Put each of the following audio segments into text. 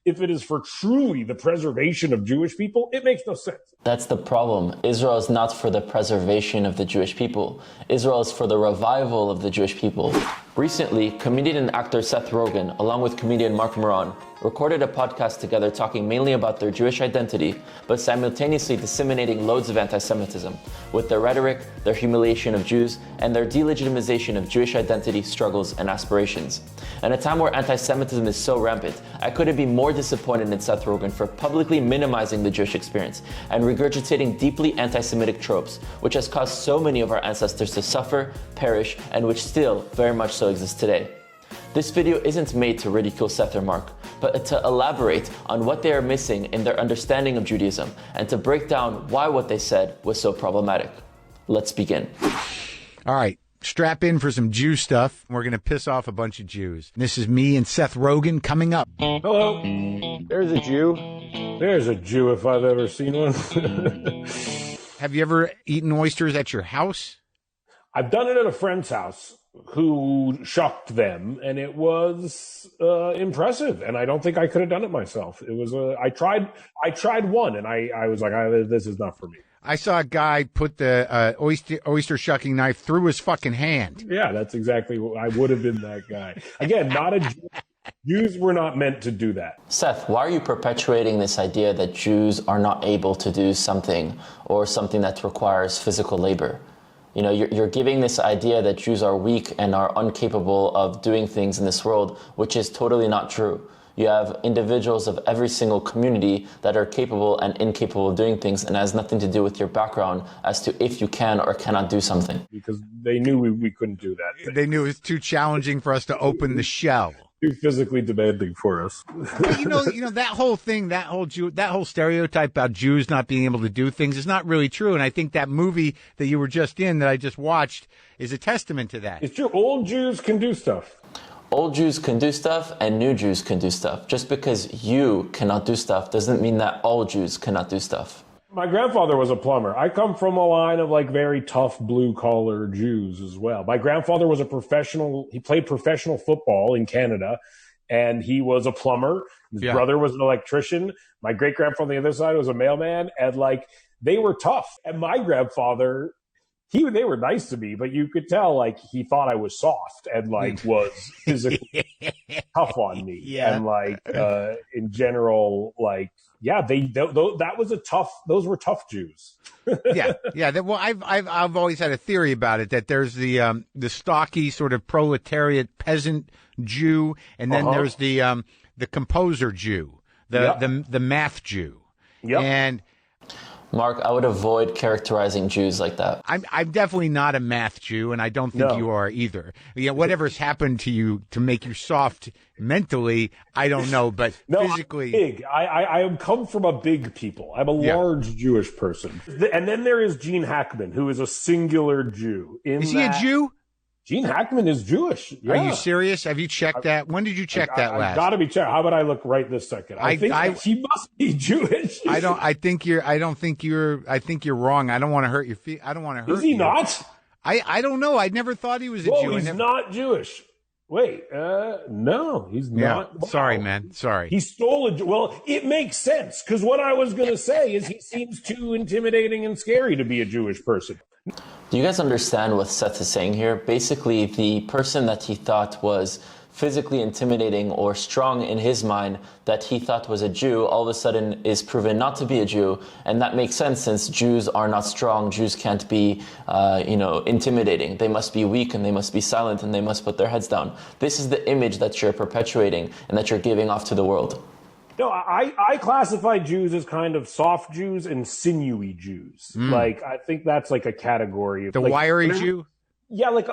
If it is for truly the preservation of Jewish people, it makes no sense. That's the problem. Israel is not for the preservation of the Jewish people. Israel is for the revival of the Jewish people. Recently, comedian and actor Seth Rogen, along with comedian Marc Maron, recorded a podcast together talking mainly about their Jewish identity, but simultaneously disseminating loads of anti-Semitism, with their rhetoric, their humiliation of Jews, and their delegitimization of Jewish identity, struggles, and aspirations. In a time where anti-Semitism is so rampant, I couldn't be more disappointed in Seth Rogen for publicly minimizing the Jewish experience and regurgitating deeply anti-Semitic tropes, which has caused so many of our ancestors to suffer, perish, and which still very much so exists today. This video isn't made to ridicule Seth or Marc, but to elaborate on what they are missing in their understanding of Judaism and to break down why what they said was so problematic. Let's begin. All right, strap in for some Jew stuff. We're going to piss off a bunch of Jews. This is me and Seth Rogen coming up. Hello. There's a Jew. There's a Jew if I've ever seen one. Have you ever eaten oysters at your house? I've done it at a friend's house who shocked them, and it was impressive. And I don't think I could have done it myself. It was I tried one, and I was like, this is not for me. I saw a guy put the oyster shucking knife through his fucking hand. Yeah, that's exactly what I would have been. That guy. Again, not a Jew. Jews were not meant to do that. Seth, why are you perpetuating this idea that Jews are not able to do something or something that requires physical labor? You know, you're giving this idea that Jews are weak and are incapable of doing things in this world, which is totally not true. You have individuals of every single community that are capable and incapable of doing things, and it has nothing to do with your background as to if you can or cannot do something. Because they knew we couldn't do that. They knew it was too challenging for us to open the shell. Too physically demanding for us. you know that whole thing, that whole stereotype about Jews not being able to do things is not really true. And I think that movie that you were just in, that I just watched, is a testament to that. It's true. Old Jews can do stuff. Old Jews can do stuff and new Jews can do stuff. Just because you cannot do stuff doesn't mean that all Jews cannot do stuff. My grandfather was a plumber. I come from a line of like very tough blue collar Jews as well. My grandfather was he played professional football in Canada, and he was a plumber. His brother was an electrician. My great grandfather on the other side was a mailman, and like they were tough. And my grandfather, they were nice to me, but you could tell like he thought I was soft and like was physically tough on me. Yeah. And like in general, like those were tough Jews. yeah. Well, I've always had a theory about it, that there's the stocky sort of proletariat peasant Jew, and then there's the composer Jew, the math Jew. Yep. And Mark, I would avoid characterizing Jews like that. I'm definitely not a math Jew, and I don't think you are either. Whatever's happened to you to make you soft mentally, I don't know, but physically. I'm big. I come from a big people. I'm a large Jewish person. And then there is Gene Hackman, who is a singular Jew. Is he a Jew? Gene Hackman is Jewish. Yeah. Are you serious? Have you checked that? When did you check that last? Got to be checked. How about I look right this second? I think he must be Jewish. I think you're wrong. I don't want to hurt your feet. I don't want to hurt you. Is he not? I don't know. I never thought he was a Jew. He's not Jewish. Wait, no, he's not. Wow. Sorry, man. Sorry. He stole well, it makes sense, because what I was going to say is he seems too intimidating and scary to be a Jewish person. Do you guys understand what Seth is saying here? Basically, the person that he thought was physically intimidating or strong in his mind that he thought was a Jew all of a sudden is proven not to be a Jew. And that makes sense, since Jews are not strong. Jews can't be, intimidating. They must be weak and they must be silent and they must put their heads down. This is the image that you're perpetuating and that you're giving off to the world. No, I classify Jews as kind of soft Jews and sinewy Jews. Like, I think that's like a category of the wiry Jew. Yeah, like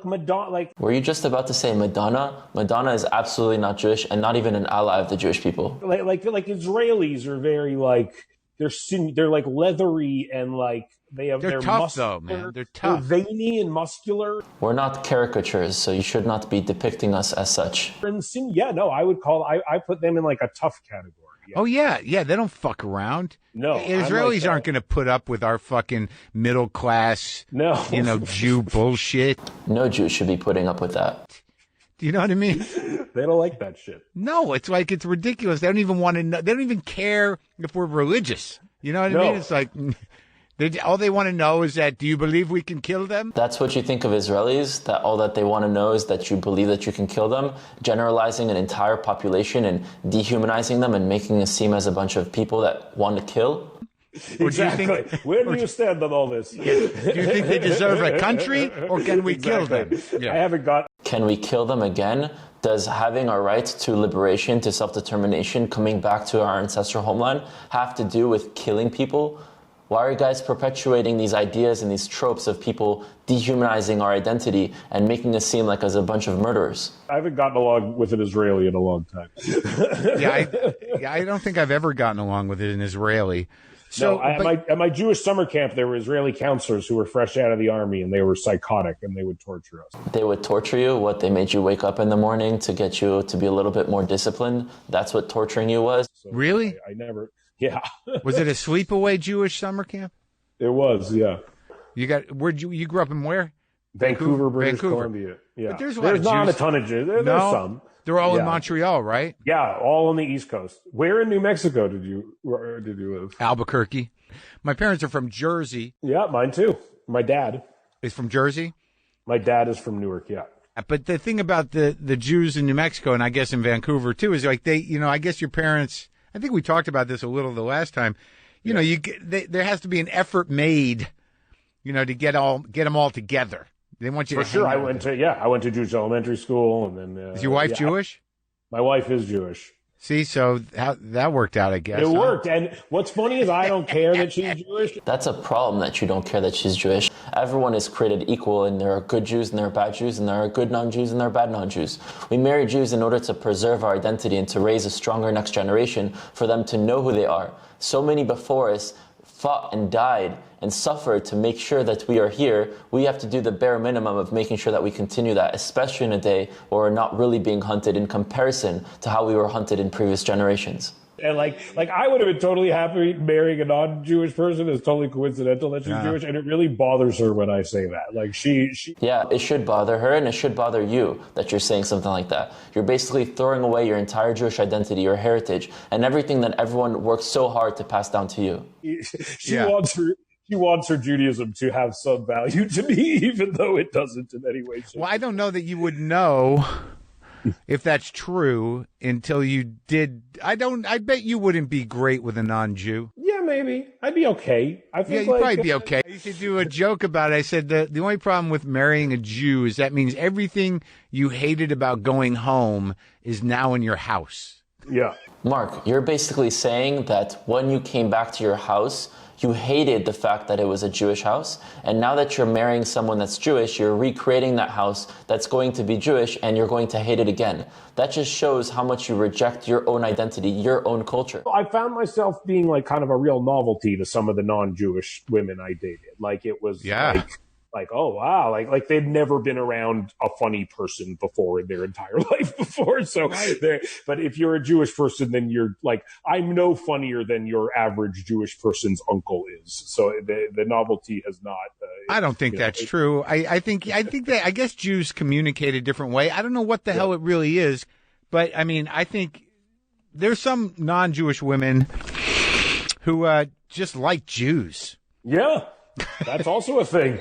Madonna. Like, were you just about to say Madonna? Madonna is absolutely not Jewish and not even an ally of the Jewish people. Like Israelis are very like they're like leathery and like they're tough muscular, though, man. They're tough. They're veiny and muscular. We're not caricatures, so you should not be depicting us as such. I put them in like a tough category. Yeah. Oh yeah, they don't fuck around. No, Israelis aren't going to put up with our fucking middle class, Jew bullshit. No Jew should be putting up with that. Do you know what I mean? They don't like that shit. No, it's like it's ridiculous. They don't even want to know. They don't even care if we're religious. You know what I No. mean? It's like all they want to know is that, do you believe we can kill them? That's what you think of Israelis, that all that they want to know is that you believe that you can kill them, generalizing an entire population and dehumanizing them and making us seem as a bunch of people that want to kill? Exactly. Where do you stand on all this? Do you think they deserve a country, or can we kill them? I haven't got... Can we kill them again? Does having our right to liberation, to self-determination, coming back to our ancestral homeland, have to do with killing people? Why are you guys perpetuating these ideas and these tropes of people dehumanizing our identity and making us seem like as a bunch of murderers? I haven't gotten along with an Israeli in a long time. I don't think I've ever gotten along with an Israeli. So at my Jewish summer camp, there were Israeli counselors who were fresh out of the army, and they were psychotic, and they would torture us. They would torture you? What, they made you wake up in the morning to get you to be a little bit more disciplined? That's what torturing you was? So really? I never... Yeah. Was it a sleepaway Jewish summer camp? It was, yeah. You grew up in where? Vancouver, British Columbia. Yeah. But there's not a ton of Jews. There's some. They're all in Montreal, right? Yeah, all on the East Coast. Where in New Mexico did you live? Albuquerque. My parents are from Jersey. Yeah, mine too. My dad is from Jersey. My dad is from Newark, yeah. But the thing about the Jews in New Mexico, and I guess in Vancouver too, is like I guess your parents, I think we talked about this a little the last time. There has to be an effort made, to get them all together. They want you for to sure. I went to Jewish elementary school, and then is your wife Jewish? My wife is Jewish. See, so that worked out, I guess. It worked, and what's funny is I don't care that she's Jewish. That's a problem that you don't care that she's Jewish. Everyone is created equal, and there are good Jews and there are bad Jews, and there are good non-Jews and there are bad non-Jews. We marry Jews in order to preserve our identity and to raise a stronger next generation for them to know who they are. So many before us fought and died and suffered to make sure that we are here. We have to do the bare minimum of making sure that we continue that, especially in a day where we're not really being hunted in comparison to how we were hunted in previous generations. And like I would have been totally happy marrying a non-Jewish person. It's totally coincidental that she's Jewish, and it really bothers her when I say that. Like she. Yeah, it should bother her, and it should bother you that you're saying something like that. You're basically throwing away your entire Jewish identity, your heritage, and everything that everyone worked so hard to pass down to you. She wants her Judaism to have some value to me, even though it doesn't in any way. Well, I don't know that you would know if that's true until you did. I bet you wouldn't be great with a non-Jew. Yeah, maybe. I'd be okay. I think you'd probably be okay. I used to do a joke about it. I said the only problem with marrying a Jew is that means everything you hated about going home is now in your house. Yeah. Mark, you're basically saying that when you came back to your house, you hated the fact that it was a Jewish house, and now that you're marrying someone that's Jewish, you're recreating that house that's going to be Jewish, and you're going to hate it again. That just shows how much you reject your own identity, your own culture. I found myself being like kind of a real novelty to some of the non-Jewish women I dated. Like it was like, oh wow, like they'd never been around a funny person before in their entire life before. So, but if you're a Jewish person, then you're like, I'm no funnier than your average Jewish person's uncle is. So the novelty has not. I don't think that's true. I think that I guess Jews communicate a different way. I don't know what the hell it really is, but I mean, I think there's some non-Jewish women who just like Jews. Yeah. That's also a thing.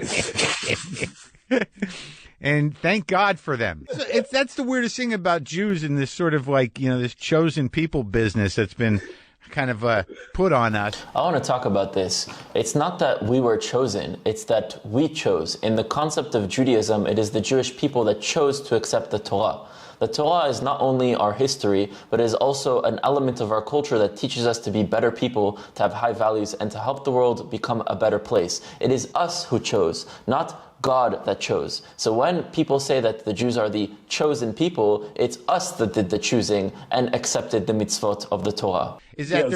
And thank God for them. That's the weirdest thing about Jews in this sort of like, this chosen people business that's been kind of put on us. I want to talk about this. It's not that we were chosen, it's that we chose. In the concept of Judaism, it is the Jewish people that chose to accept the Torah. The Torah is not only our history, but it is also an element of our culture that teaches us to be better people, to have high values, and to help the world become a better place. It is us who chose, not God that chose. So when people say that the Jews are the chosen people, it's us that did the choosing and accepted the mitzvot of the Torah. Is that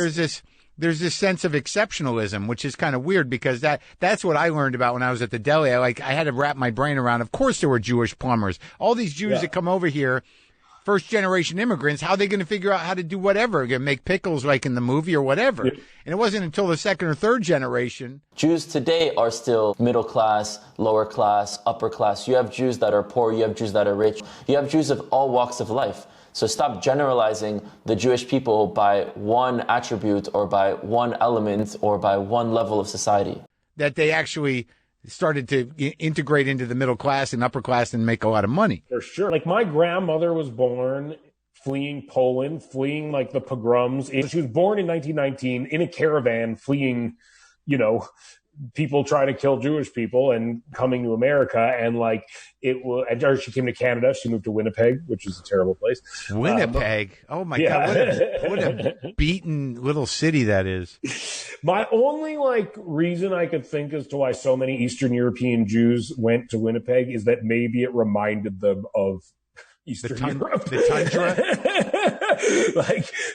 there's this sense of exceptionalism, which is kind of weird because that's what I learned about when I was at the deli. I had to wrap my brain around. Of course, there were Jewish plumbers. All these Jews that come over here first-generation immigrants, how are they going to figure out how to do whatever? They're going to make pickles like in the movie or whatever. Yeah. And it wasn't until the second or third generation. Jews today are still middle class, lower class, upper class. You have Jews that are poor. You have Jews that are rich. You have Jews of all walks of life. So stop generalizing the Jewish people by one attribute or by one element or by one level of society. That they actually started to integrate into the middle class and upper class and make a lot of money. For sure. Like my grandmother was born fleeing Poland, fleeing like the pogroms. She was born in 1919 in a caravan fleeing, people trying to kill Jewish people and coming to America. And like she came to Canada. She moved to Winnipeg, which is a terrible place. Winnipeg. Oh my God. What a beaten little city that is. My only reason I could think as to why so many Eastern European Jews went to Winnipeg is that maybe it reminded them of Eastern Europe. The tundra?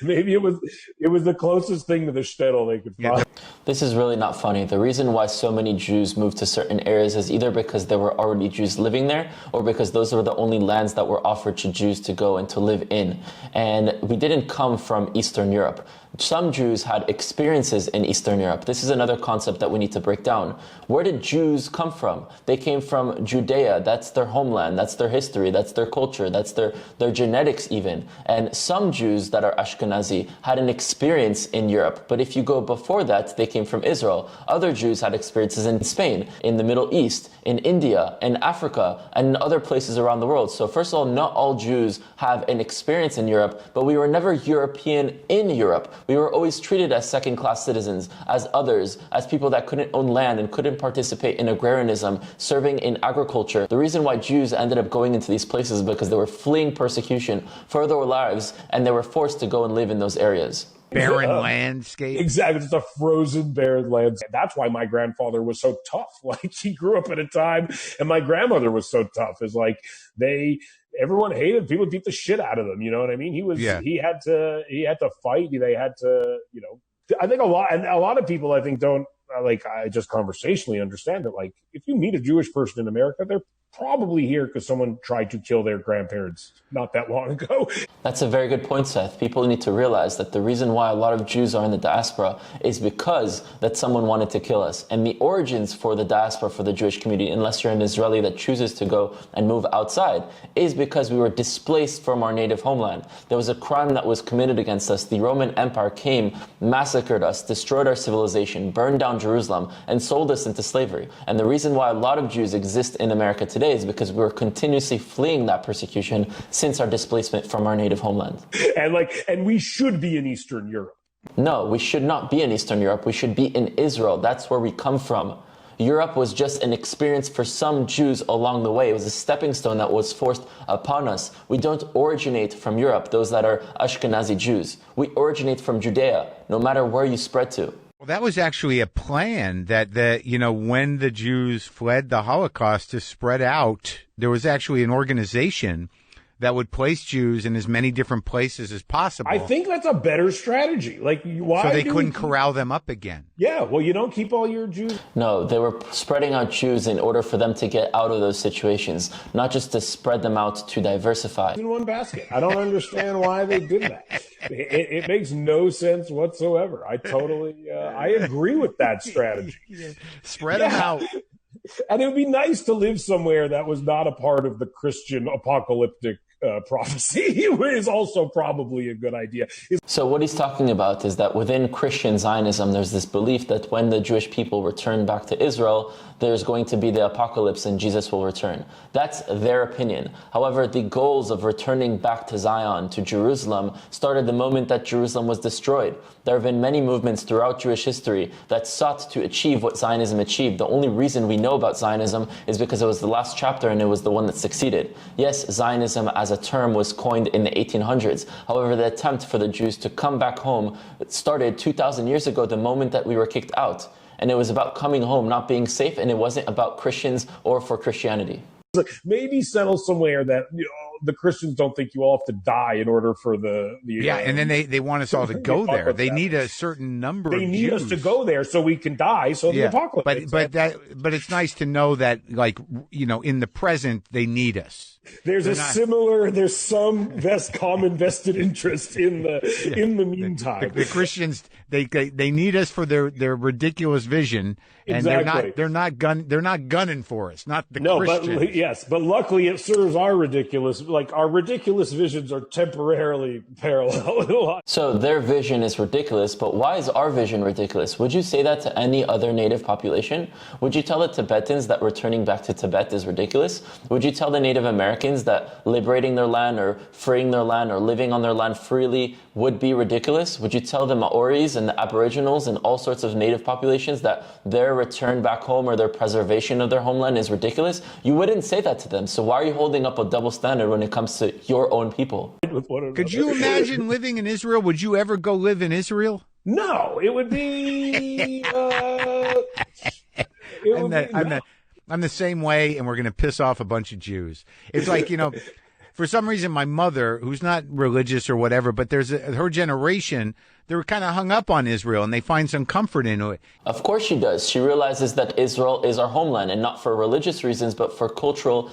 Maybe it was the closest thing to the shtetl they could find. This is really not funny. The reason why so many Jews moved to certain areas is either because there were already Jews living there or because those were the only lands that were offered to Jews to go and to live in. And we didn't come from Eastern Europe. Some Jews had experiences in Eastern Europe. This is another concept that we need to break down. Where did Jews come from? They came from Judea. That's their homeland. That's their history. That's their culture. That's their genetics even. And some Jews that are Ashkenazi had an experience in Europe. But if you go before that, they came from Israel. Other Jews had experiences in Spain, in the Middle East, in India, in Africa, and other places around the world. So first of all, not all Jews have an experience in Europe, but we were never European in Europe. We were always treated as second-class citizens, as others, as people that couldn't own land and couldn't participate in agrarianism, serving in agriculture. The reason why Jews ended up going into these places is because they were fleeing persecution for their lives, and they were forced to go and live in those areas. Barren landscape. Exactly. It's a frozen, barren landscape. That's why my grandfather was so tough. He grew up at a time, and my grandmother was so tough. Everyone hated people, beat the shit out of them. You know what I mean? He had to fight. They had to, I think a lot of people, I think, don't I just conversationally understand that, if you meet a Jewish person in America, they're probably here because someone tried to kill their grandparents not that long ago. That's a very good point, Seth. People need to realize that the reason why a lot of Jews are in the diaspora is because that someone wanted to kill us. And the origins for the diaspora, for the Jewish community, unless you're an Israeli that chooses to go and move outside, is because we were displaced from our native homeland. There was a crime that was committed against us. The Roman Empire came, massacred us, destroyed our civilization, burned down Jerusalem, and sold us into slavery. And the reason why a lot of Jews exist in America today is because we were continuously fleeing that persecution since our displacement from our native homeland. And we should be in Eastern Europe. No, we should not be in Eastern Europe. We should be in Israel. That's where we come from. Europe was just an experience for some Jews along the way. It was a stepping stone that was forced upon us. We don't originate from Europe, those that are Ashkenazi Jews. We originate from Judea, no matter where you spread to. Well, that was actually a plan that when the Jews fled the Holocaust to spread out, there was actually an organization that would place Jews in as many different places as possible. I think that's a better strategy. Why? So they couldn't corral them up again. Yeah, well, you don't keep all your Jews. No, they were spreading out Jews in order for them to get out of those situations, not just to spread them out to diversify. In one basket. I don't understand why they did that. It makes no sense whatsoever. I totally, I agree with that strategy. Spread them out. And it would be nice to live somewhere that was not a part of the Christian apocalyptic prophecy is also probably a good idea. So what he's talking about is that within Christian Zionism, there's this belief that when the Jewish people return back to Israel, there's going to be the apocalypse and Jesus will return. That's their opinion. However, the goals of returning back to Zion, to Jerusalem, started the moment that Jerusalem was destroyed. There have been many movements throughout Jewish history that sought to achieve what Zionism achieved. The only reason we know about Zionism is because it was the last chapter and it was the one that succeeded. Yes, Zionism as a term was coined in the 1800s. However, the attempt for the Jews to come back home started 2,000 years ago, the moment that we were kicked out. And it was about coming home, not being safe, and it wasn't about Christians or for Christianity. Maybe settle somewhere that the Christians don't think you all have to die in order for the and then they want us all to go there. They need a certain number of Jews. They need us to go there so we can die, so the apocalypse. But it's nice to know that, in the present, they need us. There's some common vested interest in the meantime. The Christians, they need us for their ridiculous vision, and exactly. they're not gunning for us, not the Christians. But luckily it serves our ridiculous visions are temporarily parallel. So their vision is ridiculous, but why is our vision ridiculous? Would you say that to any other native population? Would you tell the Tibetans that returning back to Tibet is ridiculous? Would you tell the Native Americans that liberating their land or freeing their land or living on their land freely would be ridiculous? Would you tell the Maoris and the Aboriginals and all sorts of native populations that their return back home or their preservation of their homeland is ridiculous? You wouldn't say that to them. So why are you holding up a double standard when it comes to your own people? Could you imagine living in Israel? Would you ever go live in Israel? No, it would be... I'm the same way, and we're going to piss off a bunch of Jews. It's like, for some reason, my mother, who's not religious or whatever, but her generation, they were kind of hung up on Israel, and they find some comfort in it. Of course she does. She realizes that Israel is our homeland, and not for religious reasons, but for cultural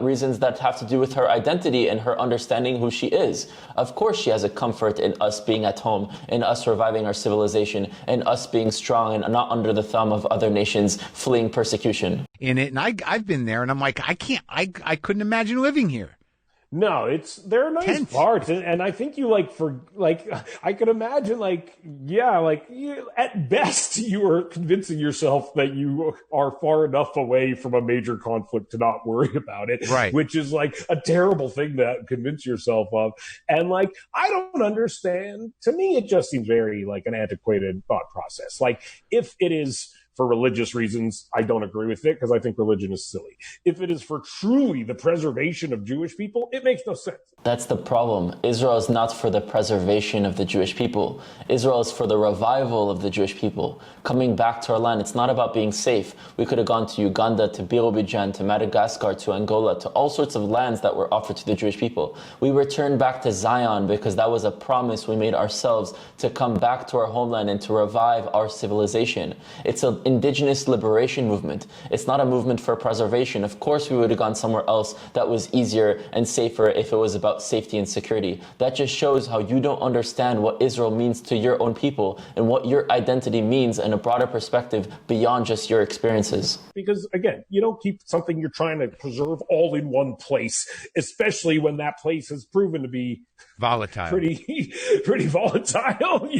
reasons that have to do with her identity and her understanding who she is. Of course she has a comfort in us being at home, in us surviving our civilization, and us being strong and not under the thumb of other nations fleeing persecution. In it, and I've been there, and I'm like, I couldn't imagine living here. No, they're nice parts, and I think I could imagine at best you are convincing yourself that you are far enough away from a major conflict to not worry about it, right? Which is like a terrible thing to convince yourself of, and I don't understand. To me, it just seems very an antiquated thought process. If it is for religious reasons, I don't agree with it because I think religion is silly. If it is for truly the preservation of Jewish people, it makes no sense. That's the problem. Israel is not for the preservation of the Jewish people. Israel is for the revival of the Jewish people. Coming back to our land, it's not about being safe. We could have gone to Uganda, to Birobijan, to Madagascar, to Angola, to all sorts of lands that were offered to the Jewish people. We returned back to Zion because that was a promise we made ourselves to come back to our homeland and to revive our civilization. It's an indigenous liberation movement. It's not a movement for preservation. Of course, we would have gone somewhere else that was easier and safer if it was about safety and security. That just shows how you don't understand what Israel means to your own people and what your identity means in a broader perspective beyond just your experiences. Because again, you don't keep something you're trying to preserve all in one place, especially when that place has proven to be volatile, pretty volatile.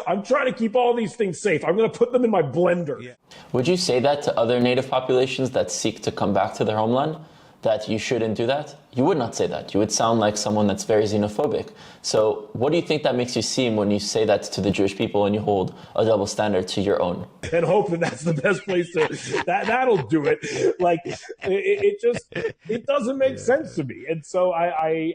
I'm trying to keep all these things safe. I'm going to put them in my blender. Yeah. Would you say that to other native populations that seek to come back to their homeland? That you shouldn't do that? You would not say that. You would sound like someone that's very xenophobic. So what do you think that makes you seem when you say that to the Jewish people and you hold a double standard to your own? And hope that that's the best place to, that'll do it. It doesn't make sense to me. And so I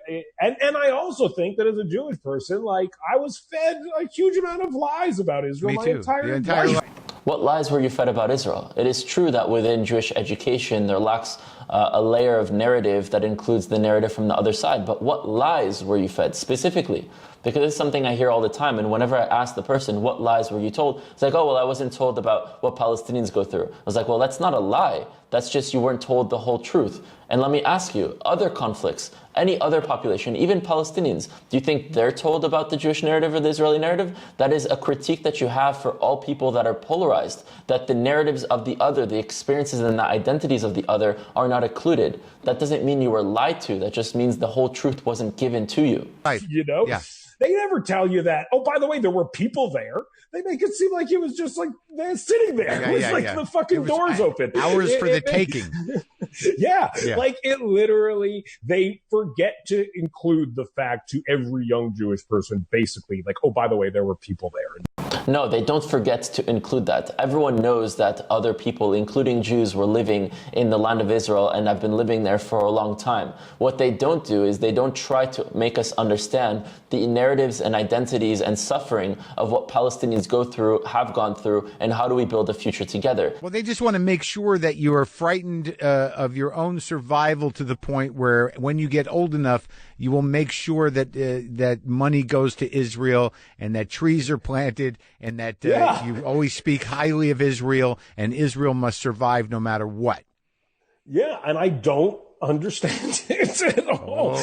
also think that as a Jewish person, I was fed a huge amount of lies about Israel my entire life. What lies were you fed about Israel? It is true that within Jewish education, there lacks a layer of narrative that includes the narrative from the other side. But what lies were you fed specifically? Because it's something I hear all the time. And whenever I ask the person, what lies were you told? It's like, oh, well, I wasn't told about what Palestinians go through. I was like, well, that's not a lie. That's just you weren't told the whole truth. And let me ask you, other conflicts, any other population, even Palestinians, do you think they're told about the Jewish narrative or the Israeli narrative? That is a critique that you have for all people that are polarized, that the narratives of the other, the experiences and the identities of the other are not included. That doesn't mean you were lied to. That just means the whole truth wasn't given to you. Right. Yeah. They never tell you that, oh, by the way, there were people there. They make it seem like it was just they're sitting there. The fucking doors open. Hours for the taking. Yeah. It literally, they forget to include the fact to every young Jewish person, basically, oh, by the way, there were people there. No, they don't forget to include that. Everyone knows that other people, including Jews, were living in the land of Israel and have been living there for a long time. What they don't do is they don't try to make us understand the narratives and identities and suffering of what Palestinians go through, have gone through, and how do we build a future together. Well, they just want to make sure that you are frightened of your own survival to the point where when you get old enough, you will make sure that that money goes to Israel and that trees are planted and that you always speak highly of Israel and Israel must survive no matter what. Yeah, and I don't understand it at all.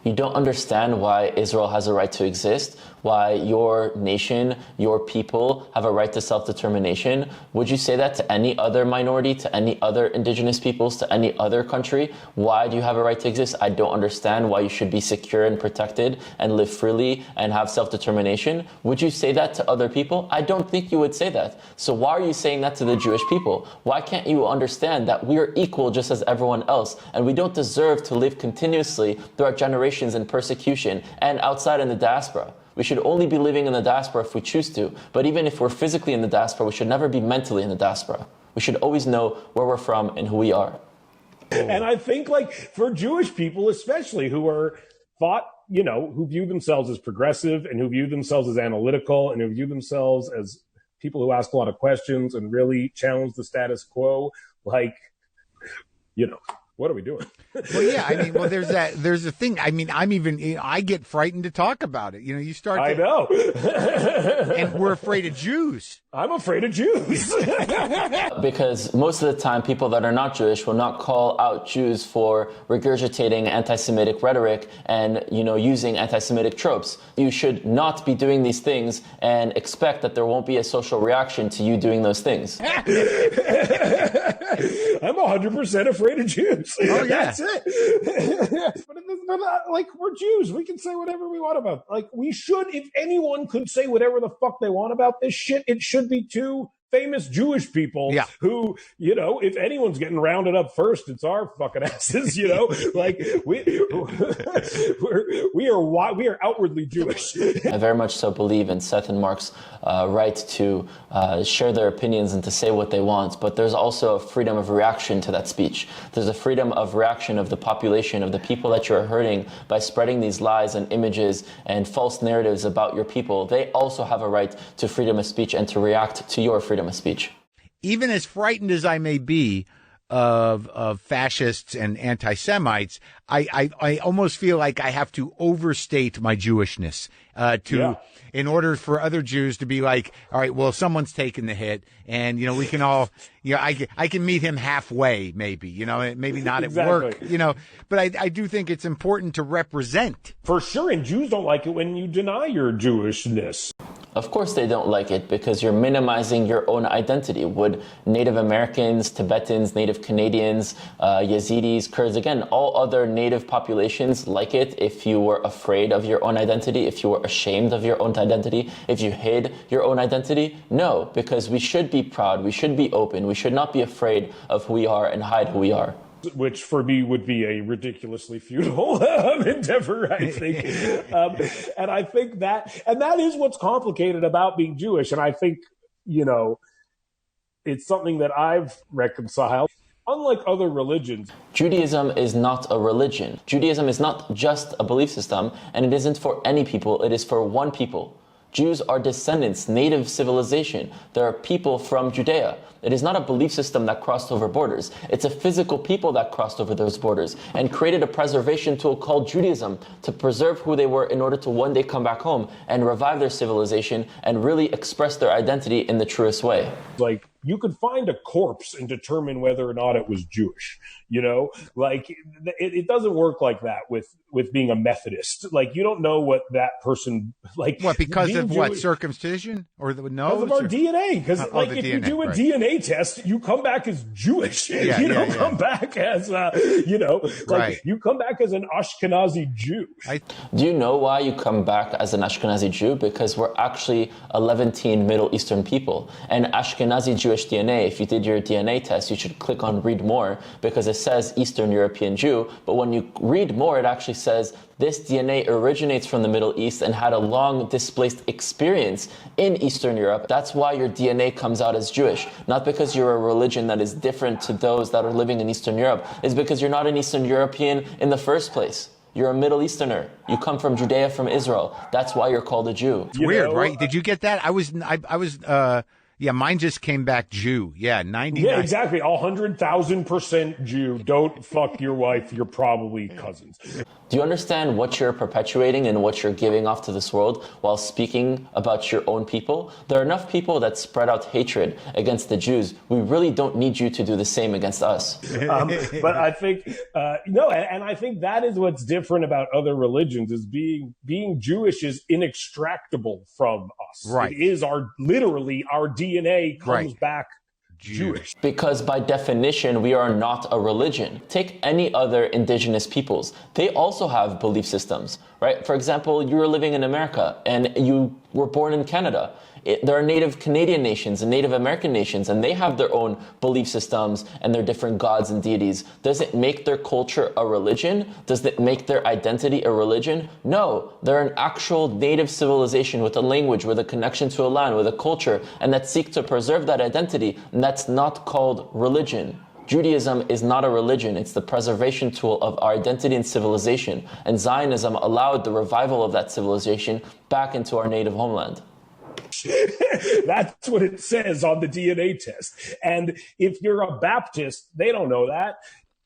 You don't understand why Israel has a right to exist, why your nation, your people have a right to self-determination. Would you say that to any other minority, to any other indigenous peoples, to any other country? Why do you have a right to exist? I don't understand why you should be secure and protected and live freely and have self-determination. Would you say that to other people? I don't think you would say that. So why are you saying that to the Jewish people? Why can't you understand that we are equal just as everyone else, and we don't deserve to live continuously throughout generations in persecution and outside in the diaspora? We should only be living in the diaspora if we choose to. But even if we're physically in the diaspora, we should never be mentally in the diaspora. We should always know where we're from and who we are. And I think, like, for Jewish people especially, who are thought, who view themselves as progressive and who view themselves as analytical and who view themselves as people who ask a lot of questions and really challenge the status quo, like, what are we doing? Well, yeah, I mean, there's a thing. I mean, I get frightened to talk about it. You start. I know. And we're afraid of Jews. I'm afraid of Jews. Because most of the time, people that are not Jewish will not call out Jews for regurgitating anti-Semitic rhetoric and, using anti-Semitic tropes. You should not be doing these things and expect that there won't be a social reaction to you doing those things. I'm 100% afraid of Jews. Oh, yeah. That's it. but like, we're Jews. We can say whatever we want about. Like, we should, if anyone could say whatever the fuck they want about this shit, it should be two famous Jewish people who, if anyone's getting rounded up first, it's our fucking asses, like we are outwardly Jewish. I very much so believe in Seth and Marc's right to share their opinions and to say what they want, but there's also a freedom of reaction to that speech. There's a freedom of reaction of the population, of the people that you're hurting by spreading these lies and images and false narratives about your people. They also have a right to freedom of speech and to react to your freedom of speech. Even as frightened as I may be of fascists and anti-Semites, I almost feel like I have to overstate my Jewishness in order for other Jews to be like, all right, well, someone's taking the hit, and we can all, I can meet him halfway, maybe, maybe not at work, but I do think it's important to represent. For sure, and Jews don't like it when you deny your Jewishness. Of course they don't like it, because you're minimizing your own identity. Would Native Americans, Tibetans, Native Canadians, Yazidis, Kurds, again, all other Native populations like it if you were afraid of your own identity, if you were ashamed of your own identity, if you hid your own identity? No, because we should be proud, we should be open, we should not be afraid of who we are and hide who we are. Which for me would be a ridiculously futile endeavor, I think. And I think that is what's complicated about being Jewish. And I think, it's something that I've reconciled. Unlike other religions, Judaism is not a religion. Judaism is not just a belief system, and it isn't for any people, it is for one people. Jews are descendants, native civilization. There are people from Judea. It is not a belief system that crossed over borders. It's a physical people that crossed over those borders and created a preservation tool called Judaism to preserve who they were in order to one day come back home and revive their civilization and really express their identity in the truest way. Like, you could find a corpse and determine whether or not it was Jewish, like it doesn't work like that with being a Methodist. Like, you don't know what that person, like, what, because of Jewish, what, circumcision or the nose? Because of our DNA. Because if DNA, you do a DNA test, you come back as Jewish. You don't come back as, you come back as an Ashkenazi Jew. Do you know why you come back as an Ashkenazi Jew? Because we're actually a Levantine Middle Eastern people. And Ashkenazi Jewish DNA, if you did your DNA test, you should click on read more, because it says Eastern European Jew. But when you read more, it actually says this DNA originates from the Middle East and had a long displaced experience in Eastern Europe. That's why your DNA comes out as Jewish. Not because you're a religion that is different to those that are living in Eastern Europe. It's because you're not an Eastern European in the first place. You're a Middle Easterner. You come from Judea, from Israel. That's why you're called a Jew. It's weird, right? Did you get that? I was Yeah, mine just came back Jew. Yeah, 99. Yeah, exactly. 100,000% Jew. Don't fuck your wife. You're probably cousins. Do you understand what you're perpetuating and what you're giving off to this world while speaking about your own people? There are enough people that spread out hatred against the Jews. We really don't need you to do the same against us. But I think, no, and I think that is what's different about other religions is being Jewish is inextractable from us. Right. It is literally our DNA comes back Jewish. Because by definition, we are not a religion. Take any other indigenous peoples. They also have belief systems, right? For example, you were living in America and you were born in Canada. There are Native Canadian nations and Native American nations, and they have their own belief systems and their different gods and deities. Does it make their culture a religion? Does it make their identity a religion? No, they're an actual native civilization with a language, with a connection to a land, with a culture, and that seek to preserve that identity, and that's not called religion. Judaism is not a religion, it's the preservation tool of our identity and civilization, and Zionism allowed the revival of that civilization back into our native homeland. That's what it says on the DNA test. And if you're a Baptist, they don't know that.